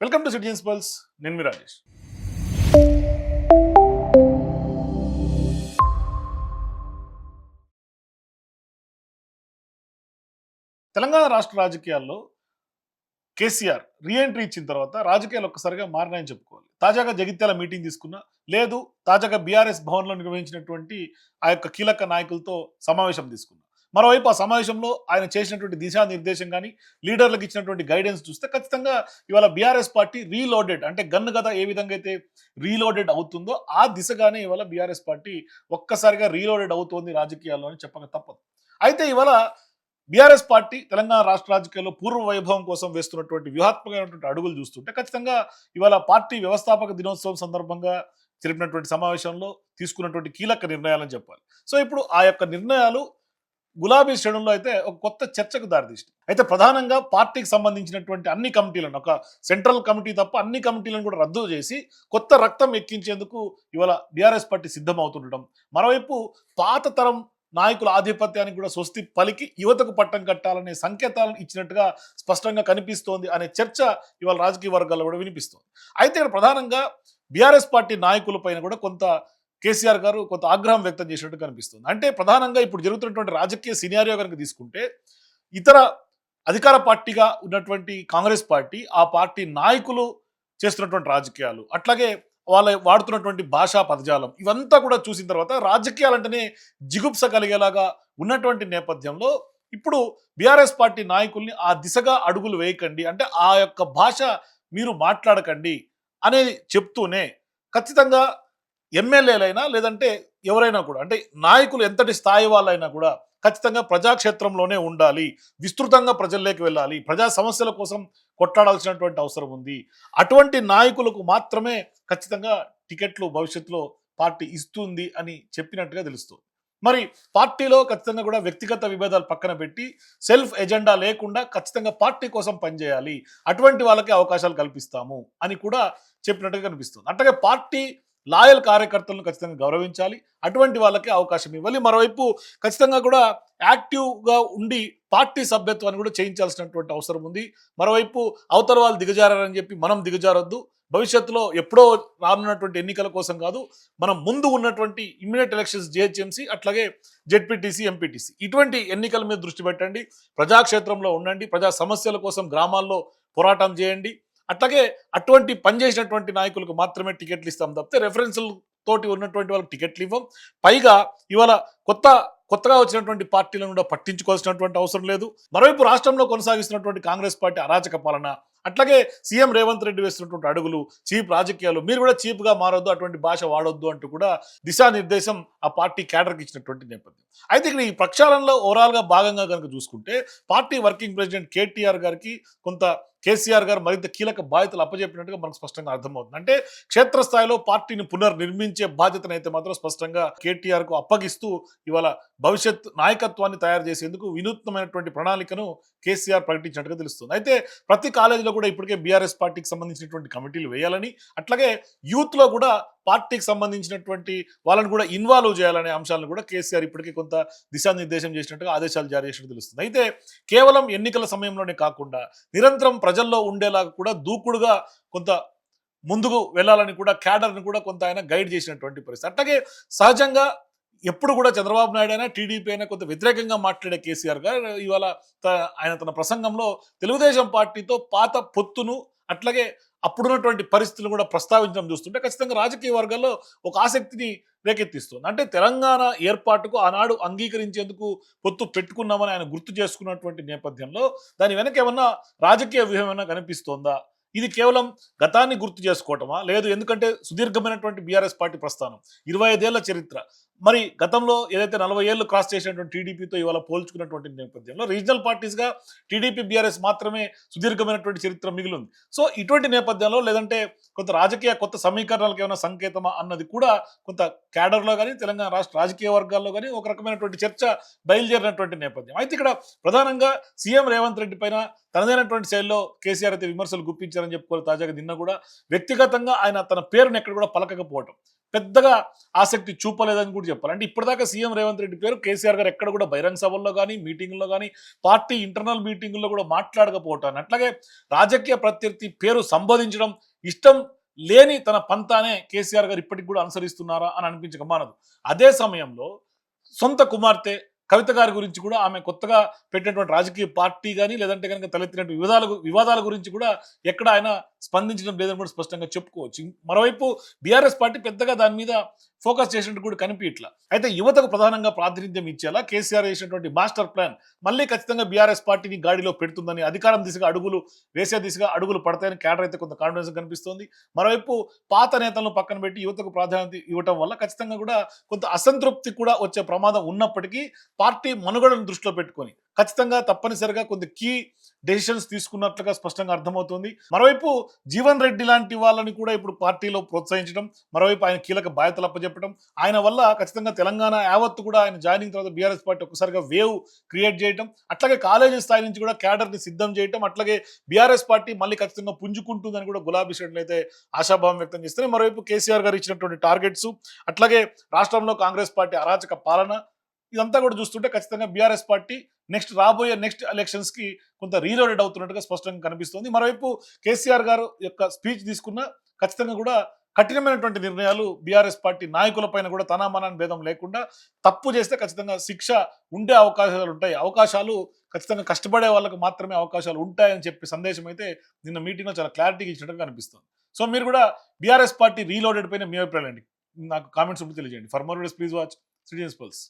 Welcome to citizens pulse. నేను మీ రాజేష్. తెలంగాణ రాష్ట్ర రాజకీయాల్లో కేసీఆర్ రీఎంట్రీ ఇచ్చిన తర్వాత రాజకీయాలు ఒక్కసారిగా మారినాయని చెప్పుకోవాలి. తాజాగా జగిత్యాల మీటింగ్ తీసుకున్నా, లేదు తాజాగా బీఆర్ఎస్ భవన్లో నిర్వహించినటువంటి ఆ యొక్క కీలక నాయకులతో సమావేశం తీసుకున్నా. మరోవైపు ఆ సమావేశంలో ఆయన చేసినటువంటి దిశానిర్దేశం కానీ, లీడర్లకు ఇచ్చినటువంటి గైడెన్స్ చూస్తే ఖచ్చితంగా ఇవాళ బీఆర్ఎస్ పార్టీ రీలోడెడ్, అంటే గన్ను గద ఏ విధంగా అయితే రీలోడెడ్ అవుతుందో ఆ దిశగానే ఇవాళ బీఆర్ఎస్ పార్టీ ఒక్కసారిగా రీలోడెడ్ అవుతోంది రాజకీయాల్లో అని చెప్పక తప్పదు. అయితే ఇవాళ బీఆర్ఎస్ పార్టీ తెలంగాణ రాష్ట్ర రాజకీయాల్లో పూర్వ వైభవం కోసం వేస్తున్నటువంటి వ్యూహాత్మకమైనటువంటి అడుగులు చూస్తుంటే ఖచ్చితంగా ఇవాళ పార్టీ వ్యవస్థాపక దినోత్సవం సందర్భంగా జరిపినటువంటి సమావేశంలో తీసుకున్నటువంటి కీలక నిర్ణయాలని చెప్పాలి. సో ఇప్పుడు ఆ యొక్క నిర్ణయాలు గులాబీ శ్రేణుల్లో అయితే ఒక కొత్త చర్చకు దారితీస్తుంది. అయితే ప్రధానంగా పార్టీకి సంబంధించినటువంటి అన్ని కమిటీలను, ఒక సెంట్రల్ కమిటీ తప్ప అన్ని కమిటీలను కూడా రద్దు చేసి కొత్త రక్తం ఎక్కించేందుకు ఇవాళ బీఆర్ఎస్ పార్టీ సిద్ధమవుతుండటం, మరోవైపు పాత తరం నాయకుల ఆధిపత్యానికి కూడా స్వస్తి పలికి యువతకు పట్టం కట్టాలనే సంకేతాలను ఇచ్చినట్టుగా స్పష్టంగా కనిపిస్తోంది అనే చర్చ ఇవాళ రాజకీయ వర్గాల్లో కూడా వినిపిస్తోంది. అయితే ఇక్కడ ప్రధానంగా బీఆర్ఎస్ పార్టీ నాయకుల పైన కూడా కొంత కేసీఆర్ గారు కొంత ఆగ్రహం వ్యక్తం చేసినట్టు కనిపిస్తుంది. అంటే ప్రధానంగా ఇప్పుడు జరుగుతున్నటువంటి రాజకీయ సినారియో కనుక తీసుకుంటే, ఇతర అధికార పార్టీగా ఉన్నటువంటి కాంగ్రెస్ పార్టీ, ఆ పార్టీ నాయకులు చేస్తున్నటువంటి రాజకీయాలు, అట్లాగే వాళ్ళ వాడుతున్నటువంటి భాషా పదజాలం, ఇవంతా కూడా చూసిన తర్వాత రాజకీయాలంటేనే జిగుప్స కలిగేలాగా ఉన్నటువంటి నేపథ్యంలో ఇప్పుడు బీఆర్ఎస్ పార్టీ నాయకుల్ని ఆ దిశగా అడుగులు వేయకండి, అంటే ఆ యొక్క భాష మీరు మాట్లాడకండి అనేది చెప్తూనే ఖచ్చితంగా ఎమ్మెల్యేలైనా లేదంటే ఎవరైనా కూడా, అంటే నాయకులు ఎంతటి స్థాయి వాళ్ళైనా కూడా ఖచ్చితంగా ప్రజాక్షేత్రంలోనే ఉండాలి, విస్తృతంగా ప్రజల్లోకి వెళ్ళాలి, ప్రజా సమస్యల కోసం కొట్లాడాల్సినటువంటి అవసరం ఉంది. అటువంటి నాయకులకు మాత్రమే ఖచ్చితంగా టికెట్లు భవిష్యత్తులో పార్టీ ఇస్తుంది అని చెప్పినట్టుగా తెలుస్తుంది. మరి పార్టీలో ఖచ్చితంగా కూడా వ్యక్తిగత విభేదాలు పక్కన పెట్టి సెల్ఫ్ ఎజెండా లేకుండా ఖచ్చితంగా పార్టీ కోసం పనిచేయాలి, అటువంటి వాళ్ళకి అవకాశాలు కల్పిస్తాము అని కూడా చెప్పినట్టుగా కనిపిస్తుంది. అట్లాగే పార్టీ లాయల్ కార్యకర్తలను ఖచ్చితంగా గౌరవించాలి, అటువంటి వాళ్ళకి అవకాశం ఇవ్వాలి. మరోవైపు ఖచ్చితంగా కూడా యాక్టివ్గా ఉండి పార్టీ సభ్యత్వాన్ని కూడా చేయించాల్సినటువంటి అవసరం ఉంది. మరోవైపు అవతల వాళ్ళు దిగజారని చెప్పి మనం దిగజారొద్దు. భవిష్యత్తులో ఎప్పుడో రానున్నటువంటి ఎన్నికల కోసం కాదు, మనం ముందు ఉన్నటువంటి ఇమ్మీడియట్ ఎలక్షన్స్ జిహెచ్ఎంసీ, అట్లాగే జెడ్పీటీసీ, ఎంపీటీసీ, ఇటువంటి ఎన్నికల మీద దృష్టి పెట్టండి, ప్రజాక్షేత్రంలో ఉండండి, ప్రజా సమస్యల కోసం గ్రామాల్లో పోరాటం చేయండి. అట్లాగే అటువంటి పనిచేసినటువంటి నాయకులకు మాత్రమే టికెట్లు ఇస్తాం తప్పితే రెఫరెన్సుల తోటి ఉన్నటువంటి వాళ్ళకి టికెట్లు ఇవ్వం. పైగా ఇవాళ కొత్తగా వచ్చినటువంటి పార్టీలను కూడా పట్టించుకోవాల్సినటువంటి అవసరం లేదు. మరోవైపు రాష్ట్రంలో కొనసాగిస్తున్నటువంటి కాంగ్రెస్ పార్టీ అరాచక పాలన, అట్లాగే సీఎం రేవంత్ రెడ్డి వేస్తున్నటువంటి అడుగులు, చీప్ రాజకీయాలు, మీరు కూడా చీప్గా మారొద్దు, అటువంటి భాష వాడొద్దు అంటూ కూడా దిశానిర్దేశం ఆ పార్టీ క్యాడర్కి ఇచ్చినటువంటి నేపథ్యం. అయితే ఇక్కడ ఈ ప్రక్షాళనలో ఓవరాల్గా భాగంగా కనుక చూసుకుంటే పార్టీ వర్కింగ్ ప్రెసిడెంట్ కేటీఆర్ గారికి కొంత కేసీఆర్ గారు మరింత కీలక బాధ్యతలు అప్పచెప్పినట్టుగా మనకు స్పష్టంగా అర్థమవుతుంది. అంటే క్షేత్రస్థాయిలో పార్టీని పునర్నిర్మించే బాధ్యతను అయితే మాత్రం స్పష్టంగా కేటీఆర్ కు అప్పగిస్తూ ఇవాళ భవిష్యత్ నాయకత్వాన్ని తయారు చేసేందుకు వినూత్నమైనటువంటి ప్రణాళికను కేసీఆర్ ప్రకటించినట్టుగా తెలుస్తుంది. అయితే ప్రతి కాలేజీలో కూడా ఇప్పటికే బీఆర్ఎస్ పార్టీకి సంబంధించినటువంటి కమిటీలు వేయాలని, అట్లాగే యూత్ లో కూడా పార్టీకి సంబంధించినటువంటి వాళ్ళని కూడా ఇన్వాల్వ్ చేయాలనే అంశాలను కూడా కేసీఆర్ ఇప్పటికే కొంత దిశానిర్దేశం చేసినట్టుగా ఆదేశాలు జారీ చేసినట్టు తెలుస్తుంది. అయితే కేవలం ఎన్నికల సమయంలోనే కాకుండా నిరంతరం ప్రజల్లో ఉండేలాగా కూడా దూకుడుగా కొంత ముందుకు వెళ్ళాలని కూడా క్యాడర్ని కూడా కొంత ఆయన గైడ్ చేసినటువంటి పరిస్థితి. అట్లాగే సహజంగా ఎప్పుడు కూడా చంద్రబాబు నాయుడు అయినా టీడీపీ అయినా కొంత వ్యతిరేకంగా మాట్లాడే కేసీఆర్ గారు ఇవాళ ఆయన తన ప్రసంగంలో తెలుగుదేశం పార్టీతో పాత పొత్తును, అట్లాగే అప్పుడున్నటువంటి పరిస్థితులు కూడా ప్రస్తావించడం చూస్తుంటే ఖచ్చితంగా రాజకీయ వర్గాల్లో ఒక ఆసక్తిని రేకెత్తిస్తుంది. అంటే తెలంగాణ ఏర్పాటుకు ఆనాడు అంగీకరించేందుకు పొత్తు పెట్టుకున్నామని ఆయన గుర్తు చేసుకున్నటువంటి నేపథ్యంలో దాని వెనక ఏమన్నా రాజకీయ వ్యూహం ఏమన్నా కనిపిస్తోందా? ఇది కేవలం గతాన్ని గుర్తు చేసుకోవటమా? లేదు, ఎందుకంటే సుదీర్ఘమైనటువంటి బీఆర్ఎస్ పార్టీ ప్రస్థానం, 25 ఏళ్ల చరిత్ర, మరి గతంలో ఏదైతే 40 ఏళ్ళు క్రాస్ చేసినటువంటి టీడీపీతో ఇవాళ పోల్చుకున్నటువంటి నేపథ్యంలో రీజనల్ పార్టీస్గా టీడీపీ బీఆర్ఎస్ మాత్రమే సుదీర్ఘమైనటువంటి చరిత్ర మిగిలింది. సో ఇటువంటి నేపథ్యంలో లేదంటే కొంత రాజకీయ కొత్త సమీకరణాలకు ఏమైనా సంకేతమా అన్నది కూడా కొంత క్యాడర్లో కానీ తెలంగాణ రాష్ట్ర రాజకీయ వర్గాల్లో కానీ ఒక రకమైనటువంటి చర్చ బయలుదేరినటువంటి నేపథ్యం. అయితే ఇక్కడ ప్రధానంగా సీఎం రేవంత్ రెడ్డి పైన తనదైనటువంటి శైలిలో కేసీఆర్ అయితే విమర్శలు గుప్పించారని చెప్పుకోవాలి. తాజాగా నిన్న కూడా వ్యక్తిగతంగా ఆయన తన పేరును ఎక్కడ కూడా పలకకపోవటం, పెద్దగా ఆసక్తి చూపలేదని కూడా కూడా చెప్పాలి. అంటే ఇప్పటిదాకా సీఎం రేవంత్ రెడ్డి పేరు కేసీఆర్ గారు ఎక్కడ కూడా బహిరంగ సభల్లో గానీ, మీటింగుల్లో గానీ, పార్టీ ఇంటర్నల్ మీటింగుల్లో కూడా మాట్లాడకపోవటాన్ని, అట్లాగే రాజకీయ ప్రత్యర్థి పేరు సంబోధించడం ఇష్టం లేని తన పంతానే కేసీఆర్ గారు ఇప్పటికి కూడా అనుసరిస్తున్నారా అని అనిపించక మానదు. అదే సమయంలో సొంత కుమార్తె కవిత గారి గురించి కూడా ఆమె కొత్తగా పెట్టినటువంటి రాజకీయ పార్టీ కానీ, లేదంటే కనుక తలెత్తినటువంటి వివాదాల గురించి కూడా ఎక్కడ ఆయన స్పందించడం లేదని కూడా స్పష్టంగా చెప్పుకోవచ్చు. మరోవైపు బీఆర్ఎస్ పార్టీ పెద్దగా దాని మీద ఫోకస్ చేసినట్టు కూడా కనిపించట్లా. అయితే యువతకు ప్రధానంగా ప్రాతినిధ్యం ఇచ్చేలా కేసీఆర్ చేసినటువంటి మాస్టర్ ప్లాన్ మళ్ళీ ఖచ్చితంగా బీఆర్ఎస్ పార్టీని గాడిలో పెడుతుందని, అధికారం దిశగా అడుగులు పడతాయని క్యాడర్ అయితే కొంత కాన్ఫిడెన్స్ కనిపిస్తోంది. మరోవైపు పాత నేతలను పక్కన పెట్టి యువతకు ప్రాధాన్యత ఇవ్వటం వల్ల ఖచ్చితంగా కూడా కొంత అసంతృప్తి కూడా వచ్చే ప్రమాదం ఉన్నప్పటికీ పార్టీ మనుగడను దృష్టిలో పెట్టుకొని ఖచ్చితంగా తప్పనిసరిగా కొన్ని కీ డెసిషన్స్ తీసుకున్నట్లుగా స్పష్టంగా అర్థమవుతుంది. మరోవైపు జీవన్ రెడ్డి లాంటి వాళ్ళని కూడా ఇప్పుడు పార్టీలో ప్రోత్సహించడం, మరోవైపు ఆయన కీలక బాధ్యతలు అప్పచెప్పడం, ఆయన వల్ల ఖచ్చితంగా తెలంగాణ యావత్తు కూడా ఆయన జాయినింగ్ తర్వాత బీఆర్ఎస్ పార్టీ ఒక్కసారిగా వేవ్ క్రియేట్ చేయడం, అట్లాగే కాలేజీ స్థాయి నుంచి కూడా క్యాడర్ని సిద్ధం చేయడం, అట్లాగే బీఆర్ఎస్ పార్టీ మళ్ళీ ఖచ్చితంగా పుంజుకుంటుందని కూడా గులాబీ శ్రేణులు అయితే ఆశాభావం వ్యక్తం చేస్తున్నాయి. మరోవైపు కేసీఆర్ గారు ఇచ్చినటువంటి టార్గెట్స్, అట్లాగే రాష్ట్రంలో కాంగ్రెస్ పార్టీ అరాచక పాలన, ఇదంతా కూడా చూస్తుంటే ఖచ్చితంగా బీఆర్ఎస్ పార్టీ రాబోయే ఎలక్షన్స్ కి కొంత రీలోడెడ్ అవుతున్నట్టుగా స్పష్టంగా కనిపిస్తుంది. మరోవైపు కేసీఆర్ గారు యొక్క స్పీచ్ తీసుకున్న ఖచ్చితంగా కూడా కఠినమైనటువంటి నిర్ణయాలు బీఆర్ఎస్ పార్టీ నాయకులపైన కూడా తనామనాన్ని భేదం లేకుండా తప్పు చేస్తే ఖచ్చితంగా శిక్ష ఉండే అవకాశాలు ఉంటాయి. అవకాశాలు ఖచ్చితంగా కష్టపడే వాళ్ళకు మాత్రమే అవకాశాలు ఉంటాయని చెప్పి సందేశం అయితే నిన్న మీటింగ్లో చాలా క్లారిటీగా ఇచ్చినట్టుగా కనిపిస్తుంది. సో మీరు కూడా బీఆర్ఎస్ పార్టీ రీలోడెడ్ పైన మీ అభిప్రాయాలు అండి నాకు కామెంట్స్ తెలియజేయండి. For more videos please watch citizens pulse.